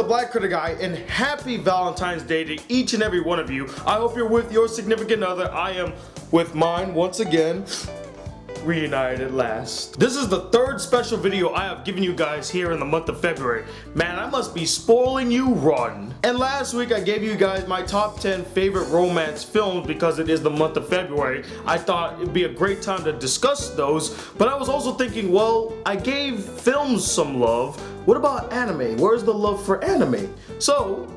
the Black Critic Guy, and happy Valentine's Day to each and every one of you. I hope you're with your significant other. I am with mine once again. Reunited at last. This is the third special video I have given you guys here in the month of February. Man, I must be spoiling you rotten. And last week I gave you guys my top 10 favorite romance films because it is the month of February. I thought it'd be a great time to discuss those, but I was also thinking, well, I gave films some love. What about anime? Where's the love for anime? So,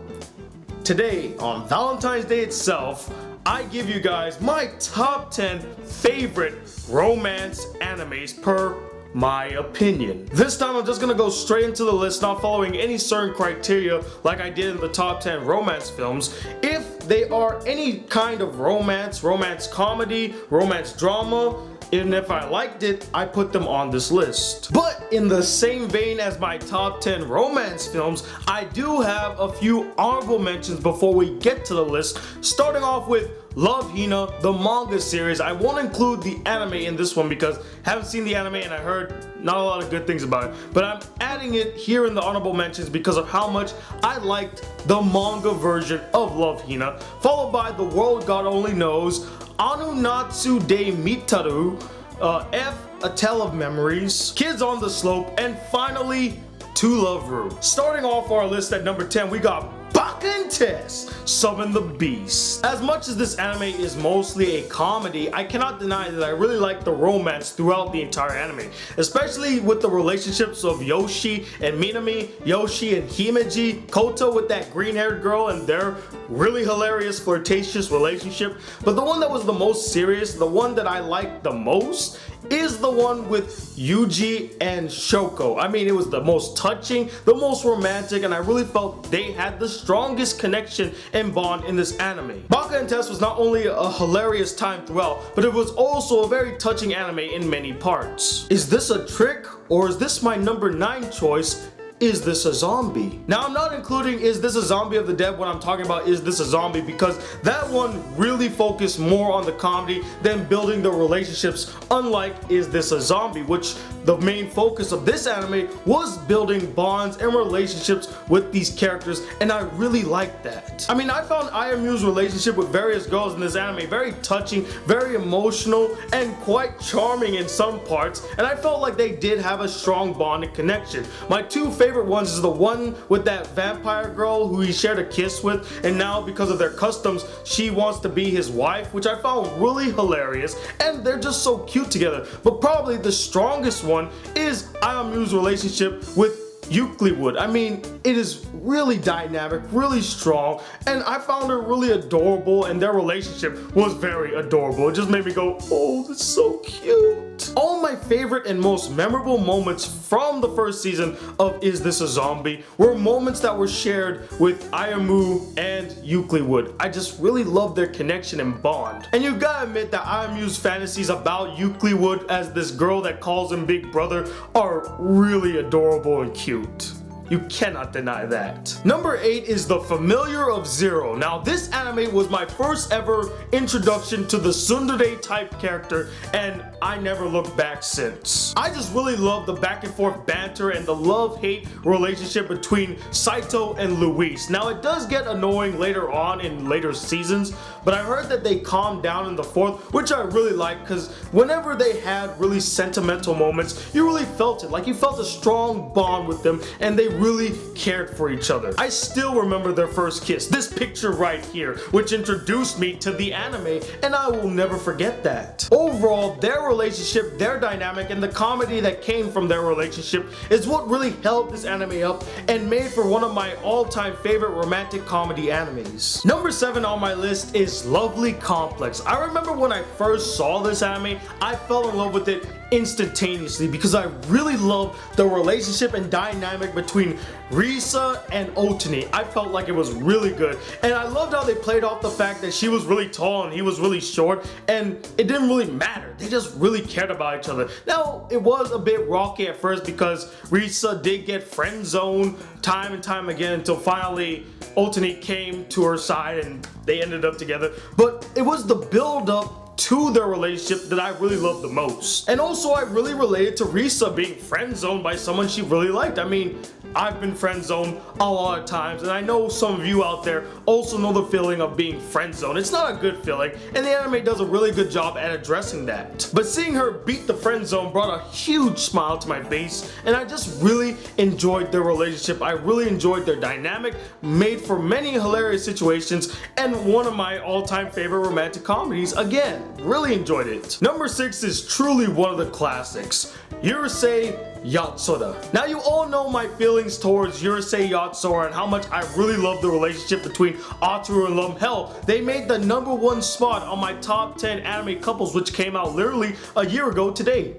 today, on Valentine's Day itself, I give you guys my top 10 favorite romance animes per my opinion. This time I'm just gonna go straight into the list, not following any certain criteria like I did in the top 10 romance films. If they are any kind of romance comedy, romance drama, and if I liked it, I put them on this list. But in the same vein as my top 10 romance films, I do have a few honorable mentions before we get to the list, starting off with Love Hina, the manga series. I won't include the anime in this one because I haven't seen the anime and I heard not a lot of good things about it. But I'm adding it here in the honorable mentions because of how much I liked the manga version of Love Hina, followed by The World God Only Knows, Anunatsu de Mitaru, A Tale of Memories, Kids on the Slope, and finally, To Love Ru. Starting off our list at number 10, we got Baka and Test, Summon the Beast. As much as this anime is mostly a comedy, I cannot deny that I really like the romance throughout the entire anime, especially with the relationships of Yoshi and Minami, Yoshi and Himeji, Koto with that green-haired girl and their really hilarious flirtatious relationship. But the one that was the most serious, the one that I liked the most, is the one with Yuji and Shoko. I mean, it was the most touching, the most romantic, and I really felt they had the strongest connection and bond in this anime. Baka and Test was not only a hilarious time throughout, but it was also a very touching anime in many parts. Is this a trick, or is this my number 9 choice? Is This a Zombie? Now, I'm not including Is This a Zombie of the Dead when I'm talking about Is This a Zombie, because that one really focused more on the comedy than building the relationships, unlike Is This a Zombie, which the main focus of this anime was building bonds and relationships with these characters, and I really liked that. I mean, I found IMU's relationship with various girls in this anime very touching, very emotional, and quite charming in some parts, and I felt like they did have a strong bond and connection. My two favorite ones is the one with that vampire girl who he shared a kiss with, and now because of their customs she wants to be his wife, which I found really hilarious, and they're just so cute together. But probably the strongest one is Ayumu's relationship with Euclid. I mean, it is really dynamic, really strong, and I found her really adorable, and their relationship was very adorable. It just made me go, oh, that's so cute. All my favorite and most memorable moments from the first season of Is This a Zombie were moments that were shared with Ayumu and Euclid. I just really love their connection and bond. And you gotta admit that Ayumu's fantasies about Euclid as this girl that calls him Big Brother are really adorable and cute. You cannot deny that. Number 8 is The Familiar of Zero. Now, this anime was my first ever introduction to the tsundere type character, and I never looked back since. I just really love the back and forth banter and the love-hate relationship between Saito and Luis. Now, it does get annoying later on in later seasons, but I heard that they calmed down in the 4th, which I really like, because whenever they had really sentimental moments, you really felt it. Like, you felt a strong bond with them, and they really cared for each other. I still remember their first kiss, this picture right here, which introduced me to the anime, and I will never forget that. Overall, their relationship, their dynamic, and the comedy that came from their relationship is what really held this anime up and made for one of my all-time favorite romantic comedy animes. Number 7 on my list is Lovely Complex. I remember when I first saw this anime, I fell in love with it instantaneously because I really love the relationship and dynamic between Risa and Otani. I felt like it was really good, and I loved how they played off the fact that she was really tall and he was really short, and it didn't really matter. They just really cared about each other. Now, it was a bit rocky at first because Risa did get friend zoned time and time again until finally Otani came to her side and they ended up together, but it was the build up to their relationship that I really love the most. And also I really related to Risa being friend zoned by someone she really liked. I mean, I've been friend zoned a lot of times, and I know some of you out there also know the feeling of being friend zoned. It's not a good feeling, and the anime does a really good job at addressing that. But seeing her beat the friend zone brought a huge smile to my face, and I just really enjoyed their relationship. I really enjoyed their dynamic, made for many hilarious situations, and one of my all-time favorite romantic comedies. Again, really enjoyed it. Number 6 is truly one of the classics, Urusei Yatsura. Now you all know my feelings towards Urusei Yatsura and how much I really love the relationship between Ataru and Lum. Hell, they made the #1 spot on my top 10 anime couples, which came out literally a year ago today.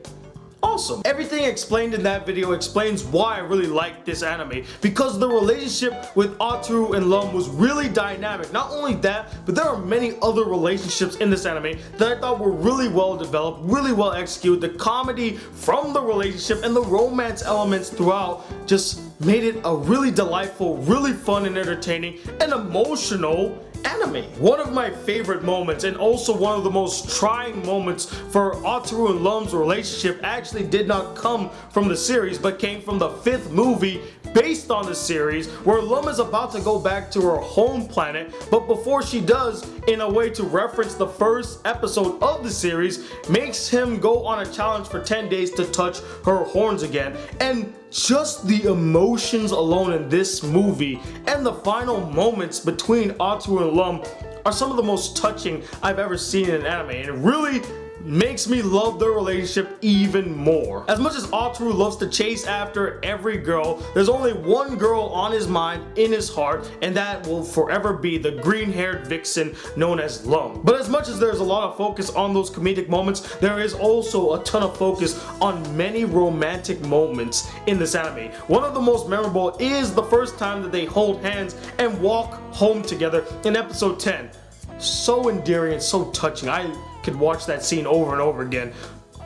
Awesome. Everything explained in that video explains why I really like this anime, because the relationship with Ataru and Lum was really dynamic. Not only that, but there are many other relationships in this anime that I thought were really well developed, really well executed. The comedy from the relationship and the romance elements throughout just made it a really delightful, really fun and entertaining and emotional anime. One of my favorite moments, and also one of the most trying moments for Ataru and Lum's relationship, actually did not come from the series but came from the 5th movie based on the series, where Lum is about to go back to her home planet, but before she does, in a way to reference the first episode of the series, makes him go on a challenge for 10 days to touch her horns again. And just the emotions alone in this movie and the final moments between Ataru and Lum are some of the most touching I've ever seen in an anime, and it really makes me love their relationship even more. As much as Ataru loves to chase after every girl, there's only one girl on his mind, in his heart, and that will forever be the green-haired vixen known as Lum. But as much as there's a lot of focus on those comedic moments, there is also a ton of focus on many romantic moments in this anime. One of the most memorable is the first time that they hold hands and walk home together in episode 10. So endearing and so touching. I could watch that scene over and over again.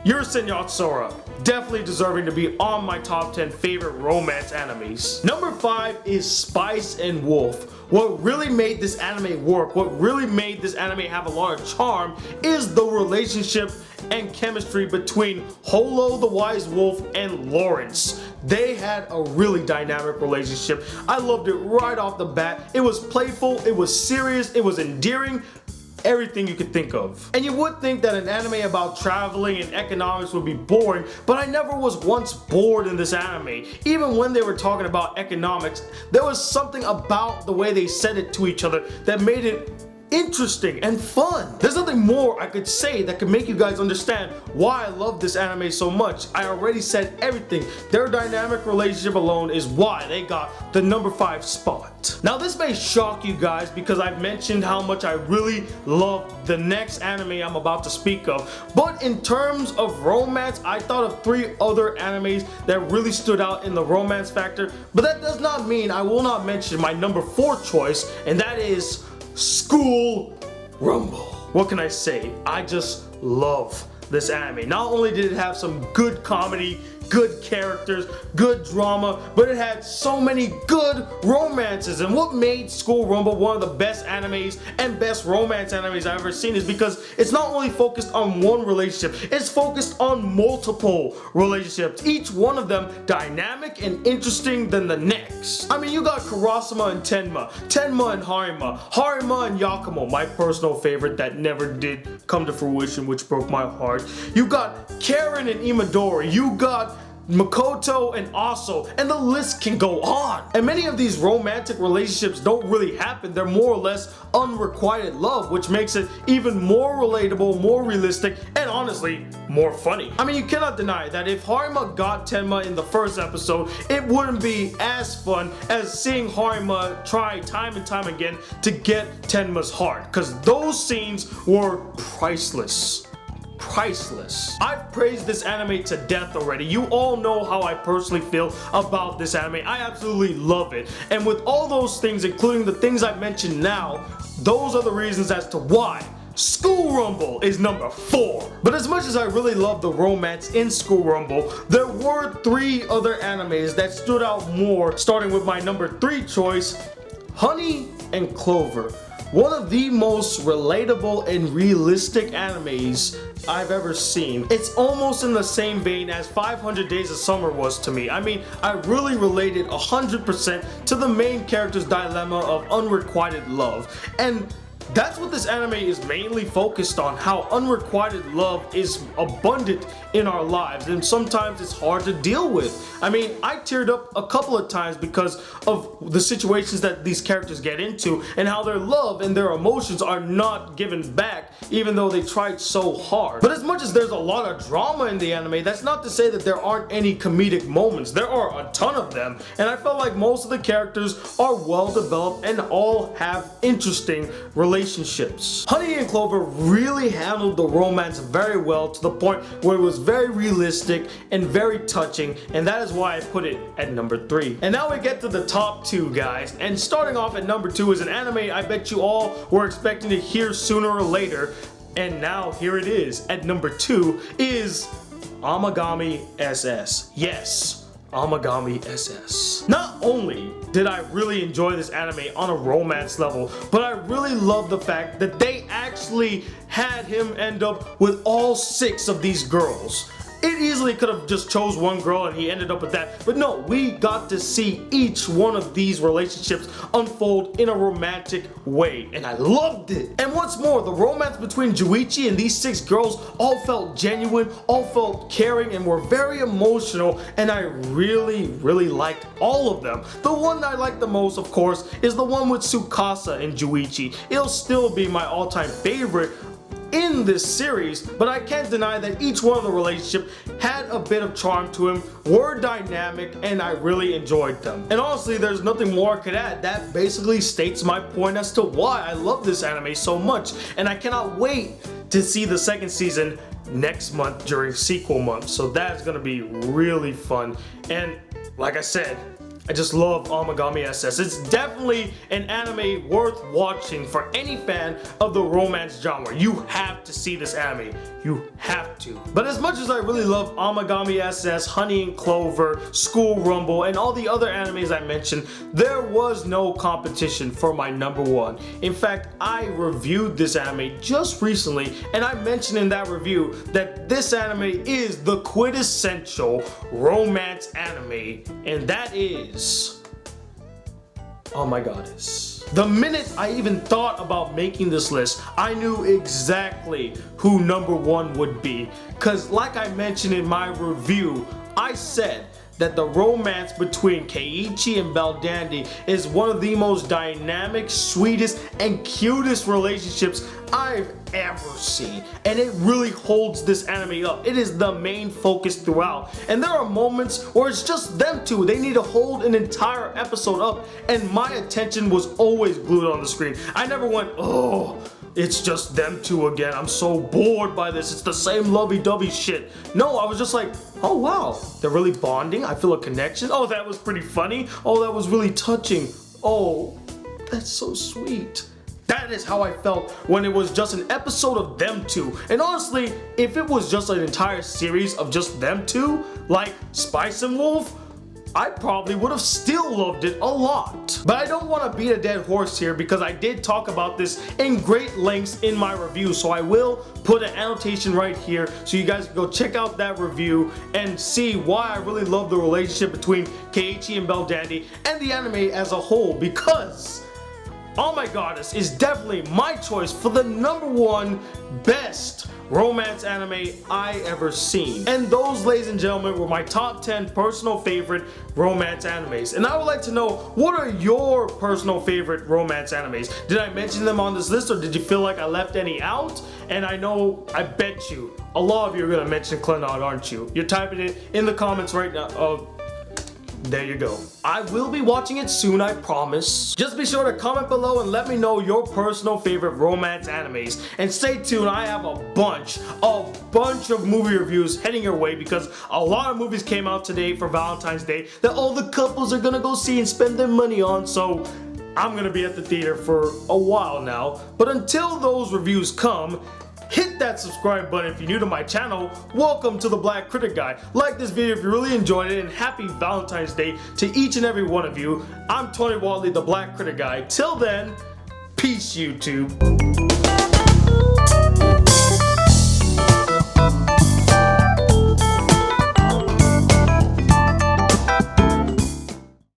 Urusei Yatsura, definitely deserving to be on my top 10 favorite romance animes. Number 5 is Spice and Wolf. What really made this anime work, what really made this anime have a lot of charm, is the relationship and chemistry between Holo the Wise Wolf and Lawrence. They had a really dynamic relationship. I loved it right off the bat. It was playful, it was serious, it was endearing, everything you could think of. And you would think that an anime about traveling and economics would be boring, but I never was once bored in this anime. Even when they were talking about economics, there was something about the way they said it to each other that made it interesting and fun. There's nothing more I could say that could make you guys understand why I love this anime so much. I already said everything. Their dynamic relationship alone is why they got the number 5 spot. Now this may shock you guys because I've mentioned how much I really love the next anime I'm about to speak of, but in terms of romance, I thought of 3 other animes that really stood out in the romance factor, but that does not mean I will not mention my number 4 choice, and that is School Rumble. What can I say? I just love this anime. Not only did it have some good comedy, good characters, good drama, but it had so many good romances. And what made School Rumble one of the best animes and best romance animes I've ever seen is because it's not only focused on one relationship, it's focused on multiple relationships, each one of them dynamic and interesting than the next. I mean, you got Kurosama and Tenma, Tenma and Harima, Harima and Yakumo, my personal favorite that never did come to fruition, which broke my heart. You got Karen and Imadori, you got Makoto and Aso, and the list can go on. And many of these romantic relationships don't really happen. They're more or less unrequited love, which makes it even more relatable, more realistic, and honestly, more funny. I mean, you cannot deny that if Harima got Tenma in the first episode, it wouldn't be as fun as seeing Harima try time and time again to get Tenma's heart, because those scenes were priceless. Priceless. I've praised this anime to death already. You all know how I personally feel about this anime. I absolutely love it. And with all those things, including the things I mentioned now, those are the reasons as to why School Rumble is number 4. But as much as I really love the romance in School Rumble, there were 3 other animes that stood out more, starting with my number 3 choice, Honey and Clover. one of the most relatable and realistic animes I've ever seen. It's almost in the same vein as 500 Days of Summer was to me. I mean, I really related 100% to the main character's dilemma of unrequited love. And that's what this anime is mainly focused on, how unrequited love is abundant in our lives and sometimes it's hard to deal with. I mean, I teared up a couple of times because of the situations that these characters get into and how their love and their emotions are not given back even though they tried so hard. But as much as there's a lot of drama in the anime, that's not to say that there aren't any comedic moments. There are a ton of them, and I felt like most of the characters are well developed and all have interesting relationships. Honey and Clover really handled the romance very well to the point where it was very realistic and very touching, and that is why I put it at number 3. And now we get to the top 2, guys, and starting off at number 2 is an anime I bet you all were expecting to hear sooner or later, and now here it is. At number 2 is Amagami SS. Yes, Amagami SS. Not only did I really enjoy this anime on a romance level, but I really love the fact that they actually had him end up with all 6 of these girls. It easily could have just chose one girl and he ended up with that, but no, we got to see each one of these relationships unfold in a romantic way, and I loved it. And once more, the romance between Juichi and these 6 girls all felt genuine, all felt caring, and were very emotional, and I really liked all of them. The one I liked the most, of course, is the one with Tsukasa and Juichi. It'll still be my all-time favorite in this series, but I can't deny that each one of the relationship had a bit of charm to him, were dynamic, and I really enjoyed them. And honestly, there's nothing more I could add. That basically states my point as to why I love this anime so much, and I cannot wait to see the second season next month during sequel month. So that's gonna be really fun. And like I said, I just love Amagami SS. It's definitely an anime worth watching for any fan of the romance genre. You have to see this anime. You have to. But as much as I really love Amagami SS, Honey and Clover, School Rumble, and all the other animes I mentioned, there was no competition for my number 1. In fact, I reviewed this anime just recently, and I mentioned in that review that this anime is the quintessential romance anime, and that is Oh My Goddess. The minute I even thought about making this list, I knew exactly who number 1 would be. Cause like I mentioned in my review, I said that the romance between Keiichi and Belldandy is one of the most dynamic, sweetest, and cutest relationships I've ever seen, and it really holds this anime up. It is the main focus throughout, and there are moments where it's just them two. They need to hold an entire episode up, and my attention was always glued on the screen. I never went, oh, it's just them two again, I'm so bored by this, it's the same lovey-dovey shit. No, I was just like, oh wow, they're really bonding, I feel a connection, oh that was pretty funny, oh that was really touching, oh that's so sweet. That is how I felt when it was just an episode of them two. And honestly, if it was just an entire series of just them two, like Spice and Wolf, I probably would have still loved it a lot. But I don't want to beat a dead horse here because I did talk about this in great lengths in my review, so I will put an annotation right here so you guys can go check out that review and see why I really love the relationship between Keiichi and Belldandy and the anime as a whole, because Oh My Goddess is definitely my choice for the #1 best romance anime I ever seen. And those, ladies and gentlemen, were my top 10 personal favorite romance animes. And I would like to know, what are your personal favorite romance animes? Did I mention them on this list, or did you feel like I left any out? And I know, I bet you, a lot of you are gonna mention Clannad, aren't you? You're typing it in the comments right now. There you go. I will be watching it soon, I promise. Just be sure to comment below and let me know your personal favorite romance animes. And stay tuned, I have a bunch of movie reviews heading your way because a lot of movies came out today for Valentine's Day that all the couples are gonna go see and spend their money on, so I'm gonna be at the theater for a while now. But until those reviews come, hit that subscribe button if you're new to my channel. Welcome to the Black Critic Guy. Like this video if you really enjoyed it, and happy Valentine's Day to each and every one of you. I'm Tony Wadley, the Black Critic Guy. Till then, Peace, YouTube.